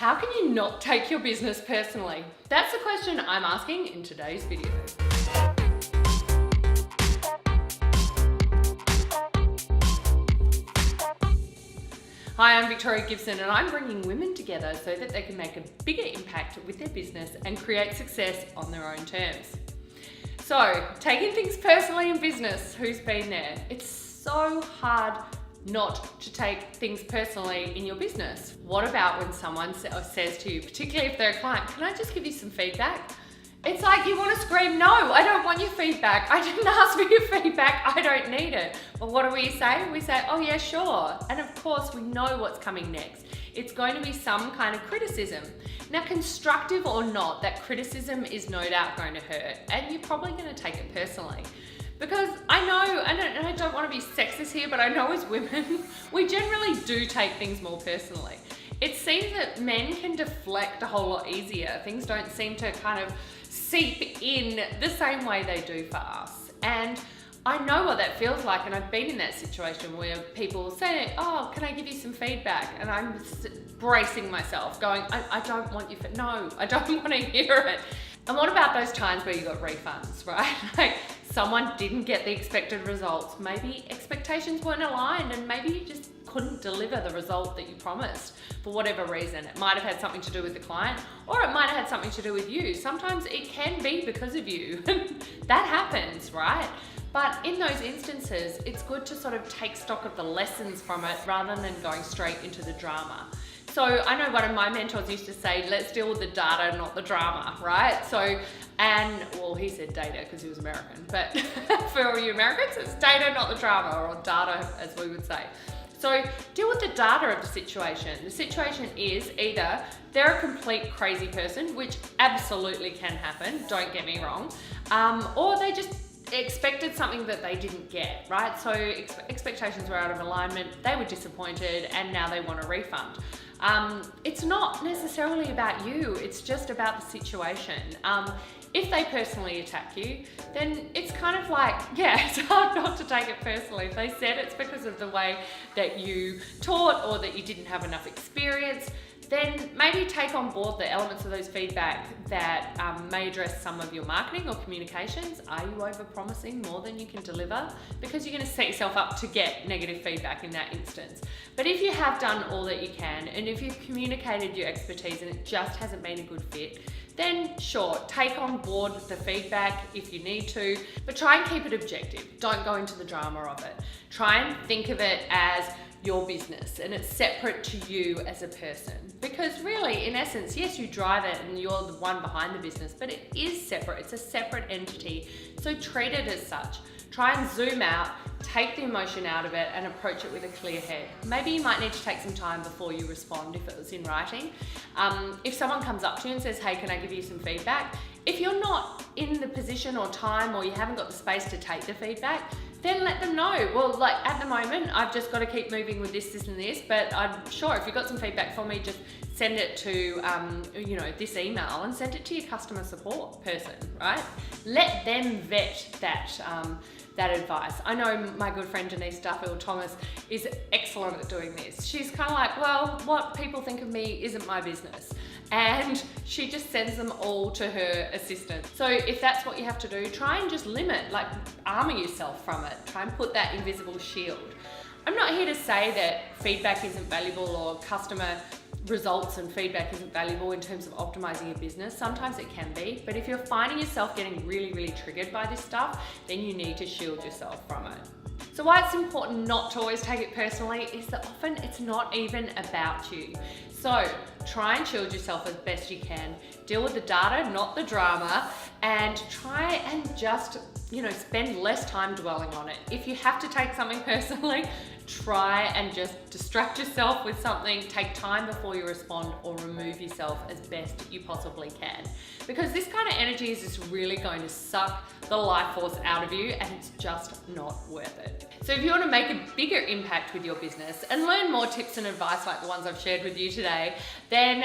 How can you not take your business personally? That's the question I'm asking in today's video. Hi, I'm Victoria Gibson and I'm bringing women together so that they can make a bigger impact with their business and create success on their own terms. So, taking things personally in business, who's been there? It's so hard not to take things personally in your business. What about when someone says to you, particularly if they're a client, can I just give you some feedback? It's like you want to scream, no, I don't want your feedback. I didn't ask for your feedback, I don't need it. But what do we say? We say, oh yeah, sure. And of course we know what's coming next. It's going to be some kind of criticism. Now, constructive or not, that criticism is no doubt going to hurt and you're probably going to take it personally. Because I know, and I don't want to be sexist here, but I know as women, we generally do take things more personally. It seems that men can deflect a whole lot easier. Things don't seem to kind of seep in the same way they do for us. And I know what that feels like, and I've been in that situation where people say, oh, can I give you some feedback? And I'm bracing myself, going, I don't want you, no, I don't want to hear it. And what about those times where you got refunds, right? Like someone didn't get the expected results. Maybe expectations weren't aligned and maybe you just couldn't deliver the result that you promised for whatever reason. It might have had something to do with the client or it might have had something to do with you. Sometimes it can be because of you. That happens, right? But in those instances, it's good to sort of take stock of the lessons from it rather than going straight into the drama. So I know one of my mentors used to say, let's deal with the data, not the drama, right? So, and well, he said data because he was American, but for all you Americans, it's data, not the drama, or data as we would say. So deal with the data of the situation. The situation is either they're a complete crazy person, which absolutely can happen, don't get me wrong, or they just expected something that they didn't get, right? So expectations were out of alignment, they were disappointed, and now they want a refund. It's not necessarily about you, it's just about the situation. If they personally attack you, then it's kind of like, yeah, it's hard not to take it personally. If they said it's because of the way that you taught or that you didn't have enough experience, then maybe take on board the elements of those feedback that may address some of your marketing or communications. Are you over-promising more than you can deliver? Because you're going to set yourself up to get negative feedback in that instance. But if you have done all that you can, and if you've communicated your expertise and it just hasn't been a good fit, then sure, take on board the feedback if you need to, but try and keep it objective. Don't go into the drama of it. Try and think of it as your business and it's separate to you as a person. Because really, in essence, yes, you drive it and you're the one behind the business, but it is separate. It's a separate entity. So treat it as such. Try and zoom out, take the emotion out of it and approach it with a clear head. Maybe you might need to take some time before you respond if it was in writing. If someone comes up to you and says, hey, can I give you some feedback? If you're not in the position or time or you haven't got the space to take the feedback, then let them know. Well, like at the moment, I've just got to keep moving with this and this, but I'm sure if you've got some feedback for me, just send it to, this email and send it to your customer support person, right? Let them vet that advice. I know my good friend Denise Duffield Thomas is excellent at doing this. She's kind of like, well, what people think of me isn't my business. And she just sends them all to her assistant. So if that's what you have to do, try and just limit, like armor yourself from it. Try and put that invisible shield. I'm not here to say that feedback isn't valuable or customer results and feedback isn't valuable in terms of optimizing your business. Sometimes it can be, but if you're finding yourself getting really, really triggered by this stuff, then you need to shield yourself from it. So why it's important not to always take it personally is that often it's not even about you. So try and shield yourself as best you can. Deal with the data, not the drama, and try and just, spend less time dwelling on it. If you have to take something personally, try and just distract yourself with something, take time before you respond or remove yourself as best you possibly can. Because this kind of energy is just really going to suck the life force out of you and it's just not worth it. So if you want to make a bigger impact with your business and learn more tips and advice like the ones I've shared with you today, then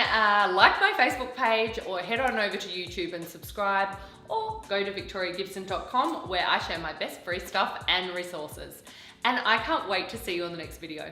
like my Facebook page or head on over to YouTube and subscribe, or go to victoriagibson.com where I share my best free stuff and resources. And I can't wait to see you on the next video.